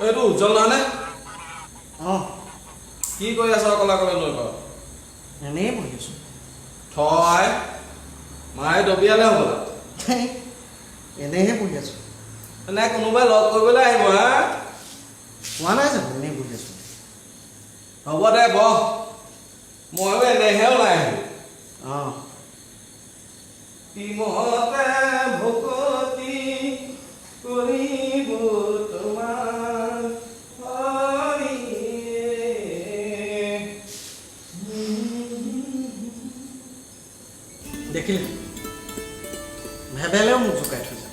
এইটো উজ্জ্বল নহয়নে? অঁ কি কৰি আছ কলা কলা নৈ পাৰ? এনেই বহি আছোঁ। থয় মায়ে দবিয়ালে হ'বলা। এনেহে বহি আছোঁ। এনে কোনোবাই লগ কৰিবলৈ আহিব হা? কোৱা নাই জানো এনেই বহি আছোঁ। হ'ব দে বহ, ময়ো এনেহে ওলাই আহিলোঁ। অঁ তিমতে ভকতি কৰিব তোমাৰ দেখিলে ভেবেলেও মোক জোকাই থৈছে।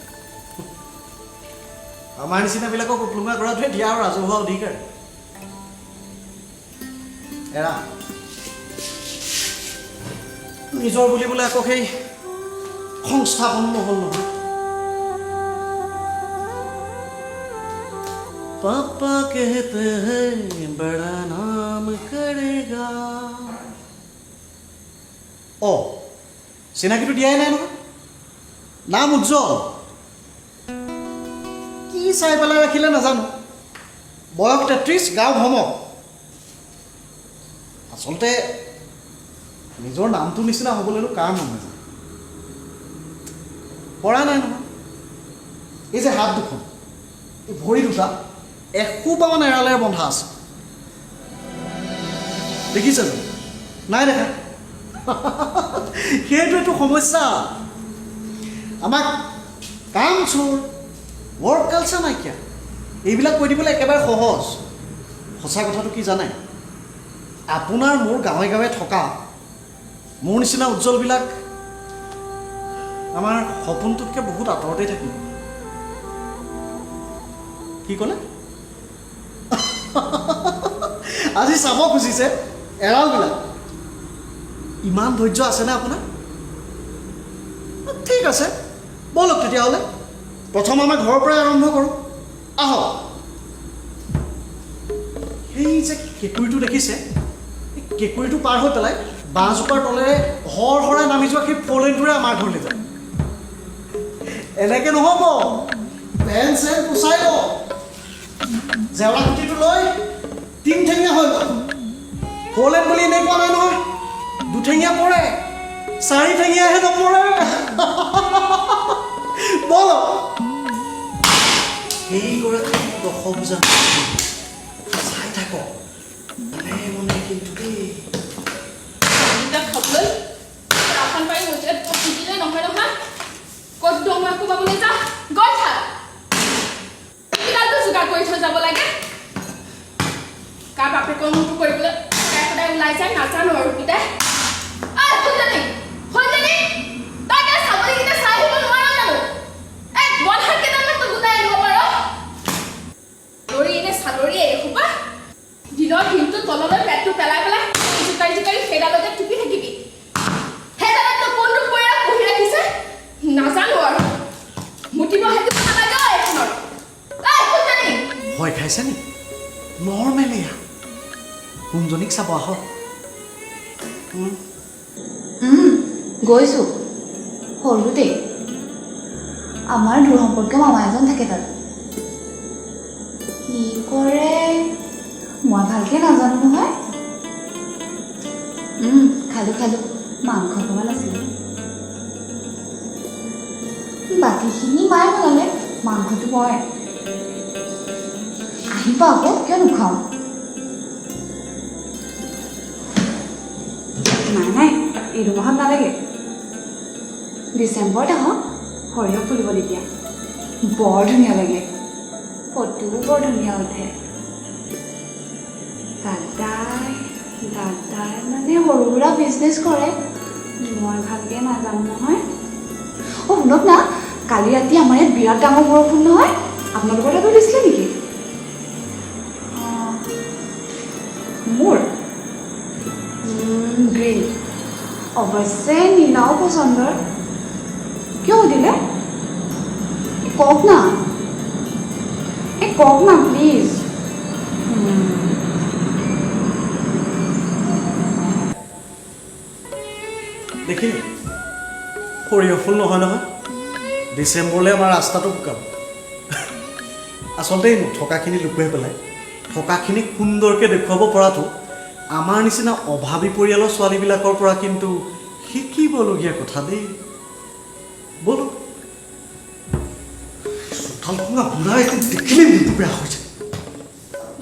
আমাৰ নিচিনাবিলাকক উপলুঙা কৰাটোৱে দিয়া আৰু ৰাজহুৱা অধিকাৰ। এৰা নিজৰ বুলিবলৈ আকৌ সেই সংস্থাপন নহ'ল নহয়। পাপা कहते हैं बड़ा नाम करेगा। অঁ চিনাকিটো দিয়াই নাই নহয়। নাম উজ্জ্বল। কি চাই পেলাই ৰাখিলে নাজানো। বয়স 33, গাঁও ভ্ৰমক। আচলতে নিজৰ নামটোৰ নিচিনা হ'বলৈনো কাৰ মন নাযায়। পৰা নাই নহয়। এই যে হাত দুখন, এই ভৰি দুটা এসোপামান এৰালেৰে বন্ধা আছে। দেখিছে জানো? নাই দেখা। সেইটোৱেতো সমস্যা। আমাক কাম চোৰ, ৱৰ্ক কালচাৰ নাইকিয়া, এইবিলাক কৈ দিবলৈ একেবাৰে সহজ। সঁচা কথাটো কি জানে? আপোনাৰ মোৰ গাঁৱে গাঁৱে থকা মোৰ নিচিনা উজ্জ্বলবিলাক আমাৰ সপোনটোতকৈ বহুত আঁতৰতেই থাকিব। কি ক'লে? আজি চাব খুজিছে এৰালবিলাক। ইমান ধৈৰ্য আছেনে আপোনাৰ? ঠিক আছে, ব'লক তেতিয়াহ'লে প্ৰথম আমাৰ ঘৰৰ পৰাই আৰম্ভ কৰোঁ। আহক। সেই যে কেঁকুৰিটো দেখিছে, এই কেঁকুৰিটো পাৰ হৈ পেলাই বাঁহজোপাৰ তলেৰে হৰহৰাই নামি যোৱা সেই ফ'ৰলেনটোৰে আমাৰ ঘৰলৈ যাম। এনেকৈ নহ'ব। পেন চেন পুচাই লওঁ, জেওৰা খুঁটিটো লৈ তিনিঠেঙীয়া হৈ গ'ল। ফ'ৰলেন বুলি এনেই কোৱা নাই নহয়, দুঠেঙীয়া পৰে, চাৰিঠেঙীয়াহে নপৰে। ব'ল। সেইগৰাকী দশভুজা চাই থাকক মনে মনে কিন্তু দেই। খাবলৈ ৰাখন পাৰি হৈছে পিটিলে নহয় নহয়। ক'ত দমাকো পাবলৈ যা গৈ থাক। কিডালটো যোগাৰ কৰি থৈ যাব লাগে। কাৰ বাপেকৰ মুখটো কৰিবলৈ সদায় সদায় ওলাই যায় নাজানো আৰু পিতাই। দিনৰ দিনটো তললৈ পেটটো পেলাই পেলাই জোকাৰি জোকাৰি সেইডালতে টুপি থাকিবি। সেইডালত কোন ৰূপ কৰি পঢ়ি ৰাখিছে নাজানো আৰু। মুঠিব সেইটো নালাগে এখনৰ। ভয় খাইছে নি? নৰ্মেল এয়া। কোনজনীক চাব আহক। গৈছোঁ সৰুতেই। আমাৰ দূৰ সম্পৰ্কীয় মামা এজন থাকে তাত। কি কৰে মই ভালকৈ নাজানো নহয়। খালোঁ মাংস অকণমান আছিলে। বাকীখিনি মায়ে বনালে, মাংসটো মই। আহিবা আকৌ, কিয় নোখাওঁ? নাই এইটো মাহত নালাগে। ডিচেম্বৰত আহক, সৰিয়হ ফুলিব তেতিয়া। বৰ ধুনীয়া লাগে, ফটোও বৰ ধুনীয়া উঠে। দাদাই মানে সৰু সুৰা বিজনেছ কৰে, মই ভালকৈ নাজানো নহয়। শুনক না, কালি ৰাতি আমাৰ ইয়াত বিৰাট ডাঙৰ বৰষুণ নহয়, আপোনালোকৰ তাতো দিছিলে নেকি? মোৰ গ্ৰীণ, অৱশ্যে নীলাও পচন্দৰ। কিয় সুধিলে? কওক না প্লিজ। দেখিলি সৰিয়হ ফুল নহয় নহয়। ডিচেম্বৰলৈ আমাৰ ৰাস্তাটো শুকাব। আচলতে এই নথকাখিনি লুকুৱাই পেলাই থকাখিনিক সুন্দৰকৈ দেখুৱাব পৰাটো আমাৰ নিচিনা অভাৱী পৰিয়ালৰ ছোৱালীবিলাকৰ পৰা কিন্তু শিকিবলগীয়া কথা দেই বলো চোতালখনৰ বুঢ়া এখন দেখিলে মনটো বেয়া হৈ যায়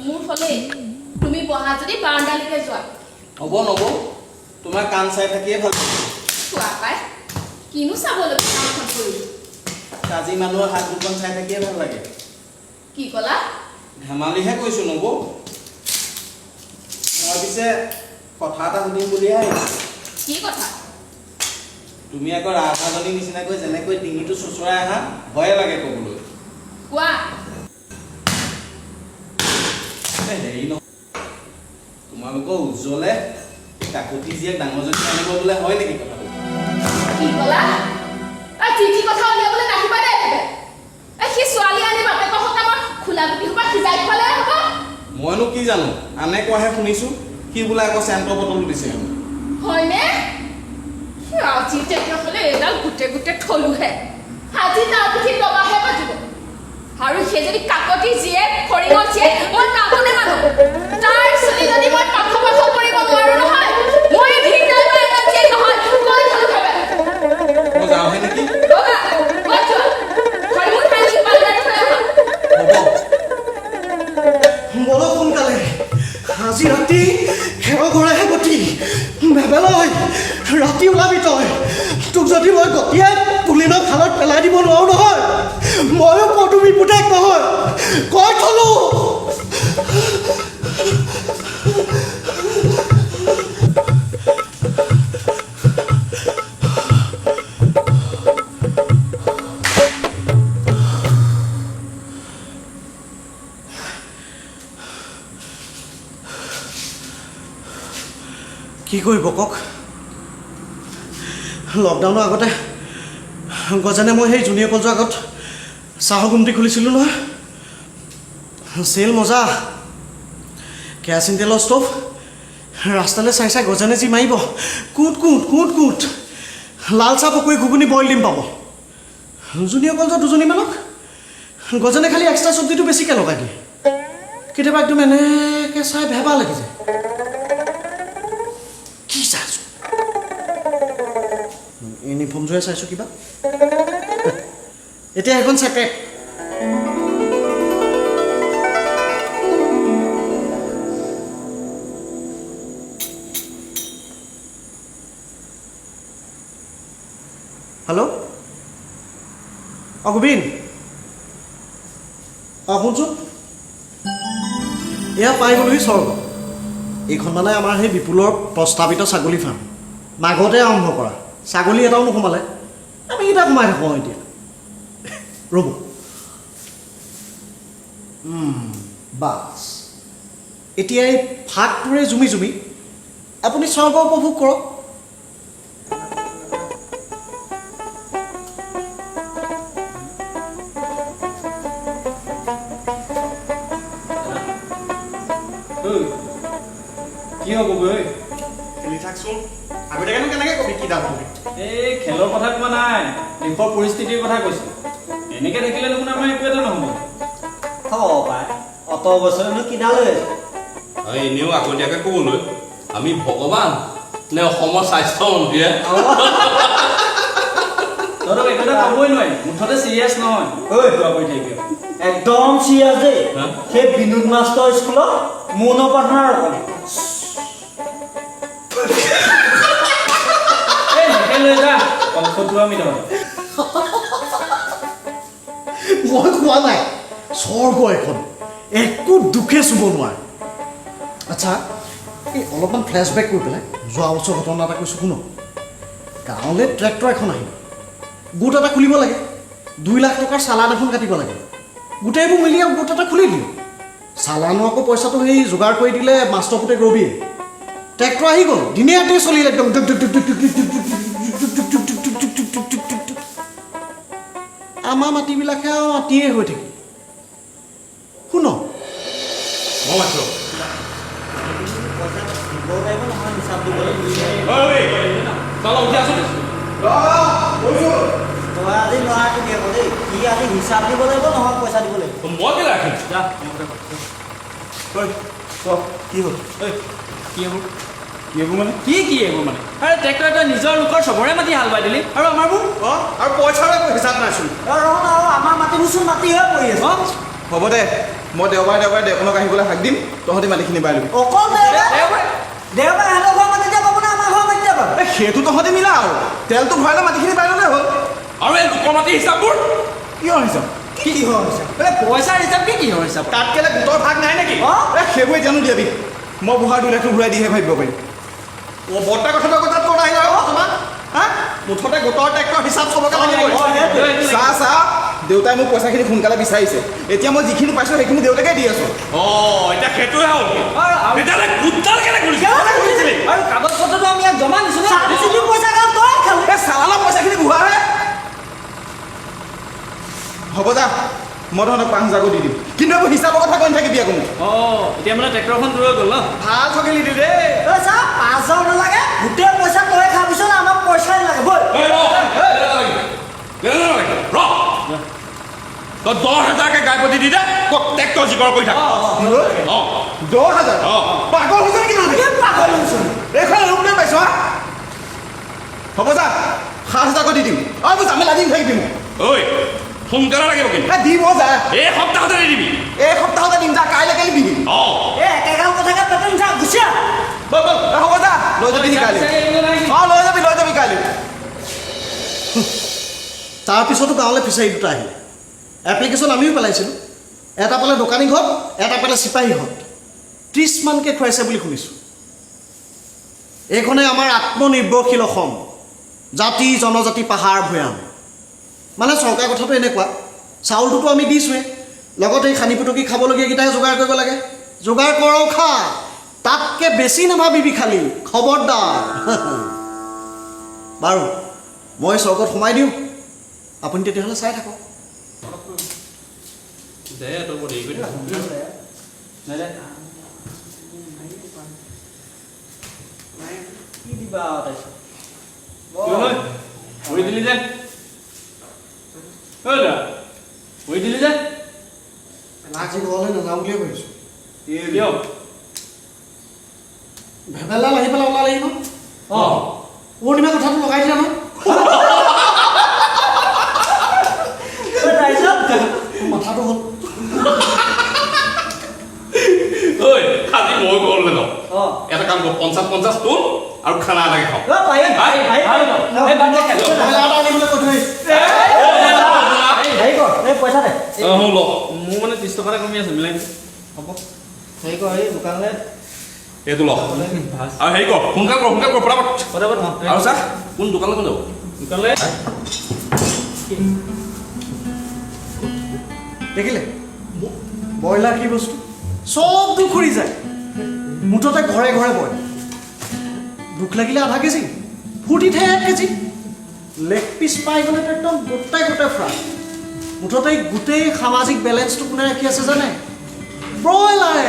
মোৰ ফলে তুমি বহা যদি বাৰাণ্ডালৈকে যোৱা হ'ব নবৌ তোমাৰ কাণ চাই থাকিয়ে ভাল চোৱা পাই কিনো চাবলগীয়া কামখন কৰিলো কাজি মানুহৰ হাত দুখন চাই থাকিয়ে ভাল লাগে কি ক'লা ধেমালিহে কৈছোঁ নবৌ মই পিছে কথা এটা সুধিম বুলিহে আহিছোঁ কি কথা তুমি আকৌ ৰাধাজনীৰ নিচিনাকৈ যেনেকৈ ডিঙিটো চোঁচৰাই আহা ভয়ে লাগে ক'বলৈ কোৱা হেৰি ন তোমালোকৰ উজ্জ্বলে কাকতি জীয়েক ডাঙৰজনী আনিব বোলে হয় নেকি কথাটো কি ক'লা কি কথা উলিয়াবলৈ নাহিবা দেই সি ছোৱালী আনি বাপেকৰ সকামত খোলা গুটি সোপা সিজাই খোৱালে হ'ব মইনো কি জানো আনে কোৱাহে শুনিছোঁ সি বোলে আকৌ চেণ্টৰ বটলো দিছে হয়নে আজি তেতিয়াহ'লে এডাল গোটেই গোটেই থলোহে আজি তাৰ পিঠিত দবাহে বাজিব আৰু সেই যদি কাকতি জীয়েক ফৰিঙৰ জীয়েক মই কাকো নেমানো তাৰ চুলি যদি মই পাখ কৰিব নোৱাৰো নহয় মই ভিন্দাই বা এটা জীয়েক নহয় কৈ থলো খাবে মই যাওঁহে নেকি বলো সোনকালে আজি ৰাতি খেৰৰ ঘৰেহে গতি ভেবেলয় ৰাতি ওলাবি তই তোক যদি মই গতিয়াই পুলিনৰ খালত পেলাই দিব নোৱাৰো নহয় ময়ো পদুমী পুতেক নহয় কৈ থলো কি কৰিব কওক লকডাউনৰ আগতে গজেনে মই সেই জুনিয়ৰ কলেজৰ আগত চাহৰ গুমটি খুলিছিলোঁ নহয় চেল মজা কেৰাচিন তেলৰ ষ্ট'ভ ৰাস্তালৈ চাই চাই গজেনে যি মাৰিব কুট কুট কুট কুট লাল চাহ পকৰি ঘুগুনি বইল দিম পাব জুনিয়ৰ কলেজৰ দুজনীমানক গজেনে খালি এক্সট্ৰা চব্জিটো বেছিকৈ লগাই দিয়ে কেতিয়াবা একদম এনেকৈ চাই ভেবা লাগি যায় কি চাইছোঁ ইউনিফৰ্মযোৰে চাইছোঁ কিবা এতিয়া এখন চেপেট হেল্ল' গোবিন শুনচোন এয়া পাই গ'লোহি স্বৰ্গ এইখন মানে আমাৰ সেই বিপুলৰ প্ৰস্তাৱিত ছাগলী ফাৰ্ম মাঘতে আৰম্ভ কৰা ছাগলী এটাও নোসোমালে আমি এটা সোমাই থাকোঁ এতিয়া ৰ'ব বাছ এতিয়া এই ফাকটোৰে জুমি জুমি আপুনি স্বৰ্গ উপভোগ কৰক কি হ'ব গৈ খেলি থাকচোন আগতীয়াকেনো কেনেকৈ কবি কি দাম বুলি এই খেলৰ কথা কোৱা নাই দেশৰ পৰিস্থিতিৰ কথা কৈছোঁ এনেকৈ থাকিলে দেখোন আমাৰ একো এটা নহ'ব হ'ব পায় অত বছৰনো কিনালৈ এনেও আগতীয়াকৈ ক'বলৈ আমি ভগৱান নে অসমৰ স্বাস্থ্য মন্ত্ৰীয়ে তহঁতক একো এটা ক'বই নোৱাৰি মুঠতে চিৰিয়াছ নহয় দোৱা কৰি থাকিবি একদম চিৰিয়াছ দেই সেই বিনোদ মাষ্টৰ স্কুলত মৌন প্ৰাৰ্থনা ৰকম লৈ যা কমফৰ্টটো আমি নহয় মই কোৱা নাই স্বৰ্গ এখন একো দুখে চুব নোৱাৰে আচ্ছা এই অলপমান ফ্লেশ্ববেক কৰি পেলাই যোৱা বছৰ ঘটনা এটা কৈছোঁ শুনক গাঁৱলৈ ট্ৰেক্টৰ এখন আহিব গোট এটা খুলিব লাগে 2 লাখ টকাৰ চালান এখন কাটিব লাগে গোটেইবোৰ মিলি গোট এটা খুলি দিওঁ চালানো আকৌ পইচাটো সেই যোগাৰ কৰি দিলে মাষ্টৰ পুতেক ৰবিয়ে ট্ৰেক্টৰ আহি গ'ল দিনে ৰাতিয়ে চলিলে একদম আমাৰ মাটিবিলাকে আৰু মাটিয়ে হৈ থাকে শুন চল উঠি আছো তই আজি ল'ৰাটো দিয়ে দেই সি আজি হিচাপ দিব লাগিব নহয় পইচা দিব লাগিব মই কেলে ৰাখিম যা কি হ'ল কি হ'ব কি হ'ব মানে কি হ'ব মানে আৰে ট্ৰেক্টৰ তই নিজৰ লোকৰ চবৰে মাটি হাল বাই দিলি আৰু আমাৰবোৰ আৰু পইচাৰ একো হিচাপ নাইচোন আৰু আমাৰ মাটিবোৰচোন মাটি হৈ পৰি আছে হ'ব দে মই দেওবাৰে দেউখনক আহিবলৈ হাক দিম তহঁতি মাটিখিনি বাই ল'বি অকল দেওবাৰে সিহঁতৰ ঘৰ মাটি যাব না আমাৰ ঘৰ মাটি যাব সেইটো তহঁতি মিলা আৰু তেলটো ভৰাই লৈ মাটিখিনি বাই ল'লে হ'ল আৰু এই লোকৰ মাটি হিচাপবোৰ কিহৰ হিচাপ কি হ'ল হিচাপ পইচাৰ হিচাপ কি হ'ল হিচাপ তাত কেলে গোটৰ ভাগ নাই নেকি সেইবোৰ জানো দিয়াবি মই বুঢ়াৰ 2 লাখটো ঘূৰাই দিহে ভাবিব পাৰিম বৰ্তা কথাটো আকৌ তাত ক'ত আহিল আৰু তোমাক হা মুঠতে গোটৰ ট্ৰেক্টৰ হিচাপ চবকে লাগিব চা দেউতাই মোক পইচাখিনি সোনকালে বিচাৰিছে এতিয়া মই যিখিনি পাইছোঁ সেইখিনি দেউতাকে দি আছোঁ এতিয়া সেইটোৱে হ'ল তেতিয়াহ'লে গোটডাল কেলে কৰিছিলি আৰু কাগজ পত্ৰটো আমি ইয়াত জমা দিছোঁ পইচা কাম তই খালি চালানৰ পইচাখিনি বুঢ়াহে হ'ব যা মই তহঁতক 5,000 দি দিম কিন্তু এইবোৰ হিচাপৰ কথা কৈ নাথাকিবি আকৌ মোক এতিয়া মানে ট্ৰেক্টৰখন দূৰ হৈ গ'ল ন ভাল ঠগিলি দেই তই চা 5,000 নালাগে গোটেই পইচা তই খাবিছ না আমাক পইচাই নালাগে বল তই 10,000কে গাইপতি দি দে ট্ৰেক্টৰ জিকৰ কৰি থাক 10,000 পাগল হৈছে নেকি পাগল হৈছোঁ এইখন ৰূপ লৈ পাইছোঁ হা হ'ব যা 7,000 দি দিম আৰু মোৰ জামেলা দিম থাকিবি মোক ঐ সোনকালে লাগিব কিন্তু দিব যা এই সপ্তাহতে দি দিবি এই সপ্তাহতে দিম যা কাইলৈকে দিবি একেগাল কথাকে পেটন যা গুচিয়া হ'ব যা লৈ যাবি কাইলৈ লৈ যাবি কাইলৈ তাৰপিছতো গাঁৱলৈ ফিচাৰী দুটা আহিলে এপ্লিকেশ্যন আমিও পেলাইছিলোঁ এটা পালে দোকানী ঘৰত এটা পালে চিপাহী ঘৰত 30 মানকৈ খুৱাইছে বুলি শুনিছোঁ এইখনে আমাৰ আত্মনিৰ্ভৰশীল অসম জাতি জনজাতি পাহাৰ ভৈয়াম মানে চৰকাৰ কথাটো এনেকুৱা চাউলটোতো আমি দিছোঁৱে লগতে এই খানি পুটকি খাবলগীয়াকেইটাই যোগাৰ কৰিব লাগে যোগাৰ কৰক খা তাতকৈ বেছি নাভাবিবি খালি খবৰদাৰ বাৰু মই চৰকাৰত সোমাই দিওঁ আপুনি তেতিয়াহ'লে চাই থাকক কি দিবা তাৰপিছত দিলি যে দিলি যে আজি ঘৰলৈ নাযাওঁ বুলিয়ে ভাবিছোঁ কিয় ভেবেলা আহি পেলাই ওলালেহি ন পূৰ্ণিমা কথাটো লগাই দিলে নহয় মাথাটো হ'ল খালি মই ঘৰলৈ যাওঁ এটা কাম কৰ 50 তোৰ আৰু খানা এটাকে খাওঁ পইচা দে মোৰ মানে 30 টকা এটা কমি আছে মিলাই দিবি হ'ব হেৰি কৰ এই দোকানলৈ এইটো ল আৰু হেৰি কৰ সোনকাল কৰ পটাপট আৰু চা কোন দোকানলৈ কোন যাব দোকানলৈ দেখিলে ব্ৰইলাৰ কি বস্তু চব দুখ উৰি যায় মুঠতে ঘৰে ঘৰে বয় দুখ লাগিলে আধা কেজি ফূৰ্তিতহে 1 কেজি লেগ পিচ পাই গ'লেতো একদম গোটাই ফ্ৰাই মুঠতে গোটেই সামাজিক বেলেঞ্চটো কোনে ৰাখি আছে জানে ব্ৰইলাৰে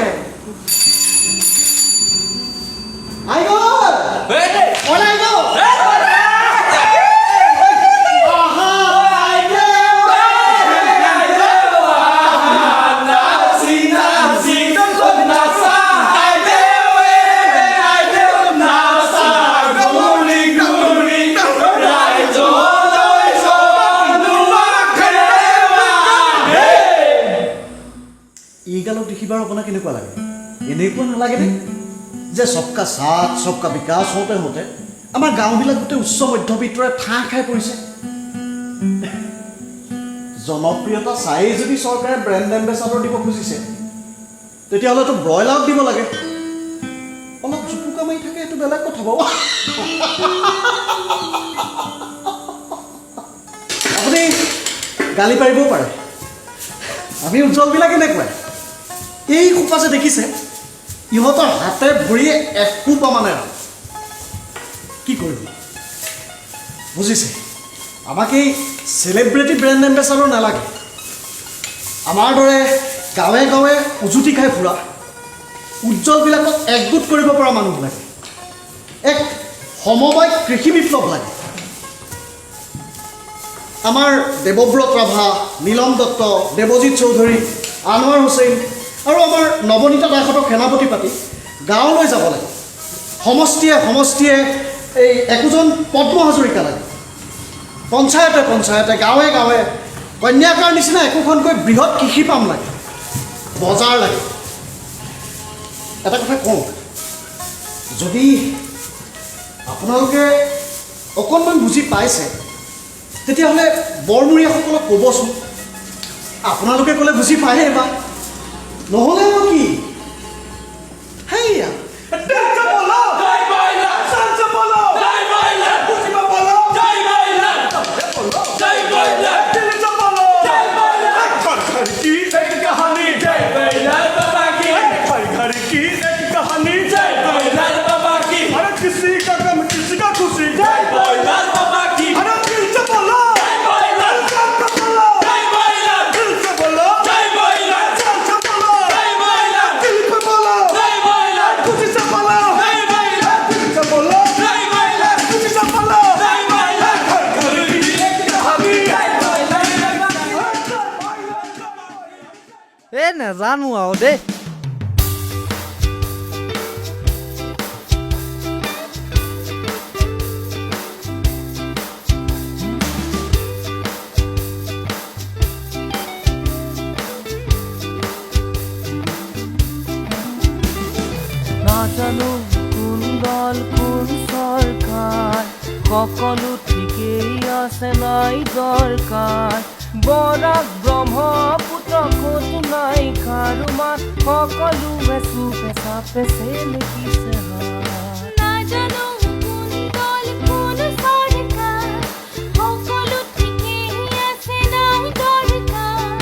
এইগালক দেখিবাৰ আপোনাৰ কেনেকুৱা লাগে এনেকুৱা নালাগেনে যে সবকা সাথ সবকা বিকাশ হওঁতে হওঁতে আমাৰ গাঁওবিলাক গোটেই উচ্চ মধ্যবিত্তৰে ঠাঁ খাই পৰিছে জনপ্ৰিয়তা চাই যদি চৰকাৰে ব্ৰেণ্ড এম্বেচাডৰ দিব খুজিছে তেতিয়াহ'লেতো ব্ৰইলাৰক দিব লাগে অলপ জুপুকা মাৰি থাকে এইটো বেলেগ কথা বাৰু আপুনি গালি পাৰিবও পাৰে আমি উজ্জ্বলবিলাক এনেকুৱাই এই খোপা যে দেখিছে ইহঁতৰ হাতে ভৰিয়ে একোপা মানে কি কৰিব বুজিছে আমাক এই চেলিব্ৰিটি ব্ৰেণ্ড এম্বেচাডৰ নালাগে আমাৰ দৰে গাঁৱে গাঁৱে উজুতি খাই ফুৰা উজ্জ্বলবিলাকক একগোট কৰিব পৰা মানুহ লাগে এক সমবায় কৃষি বিপ্লৱ লাগে আমাৰ দেৱব্ৰত ৰাভা, নীলম দত্ত, দেৱজিৎ চৌধুৰী, আনোৱাৰ হুছেইন আৰু আমাৰ নৱনীতা দাসহঁতক সেনাপতি পাতি গাঁৱলৈ যাব লাগে। সমষ্টিয়ে এই একোজন পদ্ম হাজৰিকা লাগে। পঞ্চায়তে গাঁৱে কন্যাকাৰ নিচিনা একোখনকৈ বৃহৎ কৃষি পাম লাগে, বজাৰ লাগে। এটা কথা কওঁ, যদি আপোনালোকে অকণমান বুজি পাইছে তেতিয়াহ'লে বৰমূৰীয়াসকলক ক'বচোন। আপোনালোকে ক'লে বুজি পায়েই বা নহ'লে আৰু কি? সেয়া নাজানো আৰু দেই। নাজানো কোন দল কোন চৰকাৰ, সকলো ঠিকেই আছে নাই দৰকাৰ। বৰাক ব্ৰহ্মপুত্ৰ ক'ত নাই কাৰো মাত, সকলোৱে চুপে চাপে লিখিছে নাজানো কোন দল কোন চৰকাৰ, সকলো ঠিকেই আছে নাই দৰকাৰ।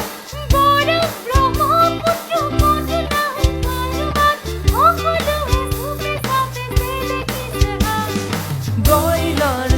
বৰাক ব্ৰহ্মপুত্ৰ ক'ত নাই কাৰো মাত, সকলোৱে চুপে চাপে লিখিছে ব্ৰইলাৰ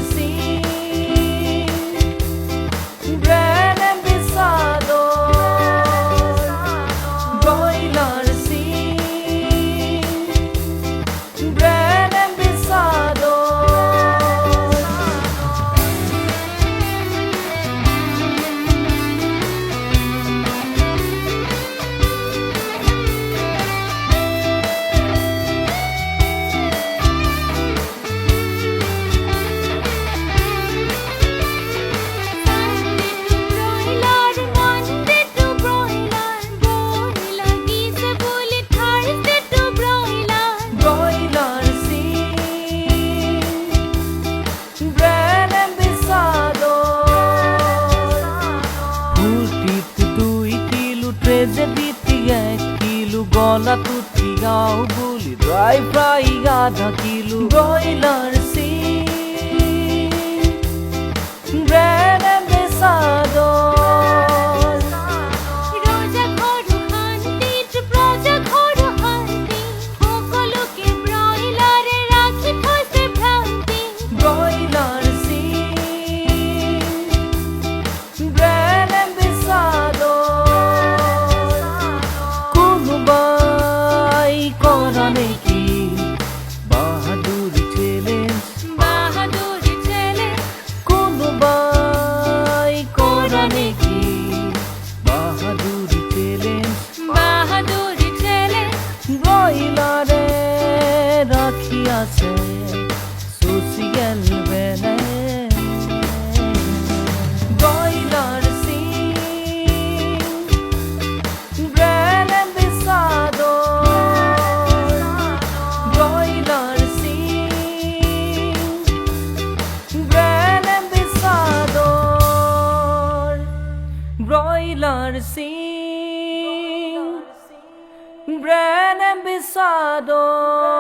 গলাটো বুলি ড্ৰাই ফ্ৰাই আধা কিলো। ব্ৰইলাৰ ব্ৰেড এম্বেছাডৰ, ৰজা ঘৰো শান্তিত প্ৰজা ঘৰো শান্তি, সকলোকে ব্ৰইলাৰে ৰাখি থৈছে ভ্ৰান্তি। ব্ৰইলাৰ ব্ৰেড এম্বেছাডৰ, কোনোবাই কৰা নেকি বাহাদুৰ চ্যালেঞ্জ, কোনোবাই কৰা নেকি বাহাদুৰ চ্যালেঞ্জ। ব্ৰইলাৰে ৰাখি আছে social balance. Broiler bread ambassador, broiler bread ambassador, broiler bread ambassador.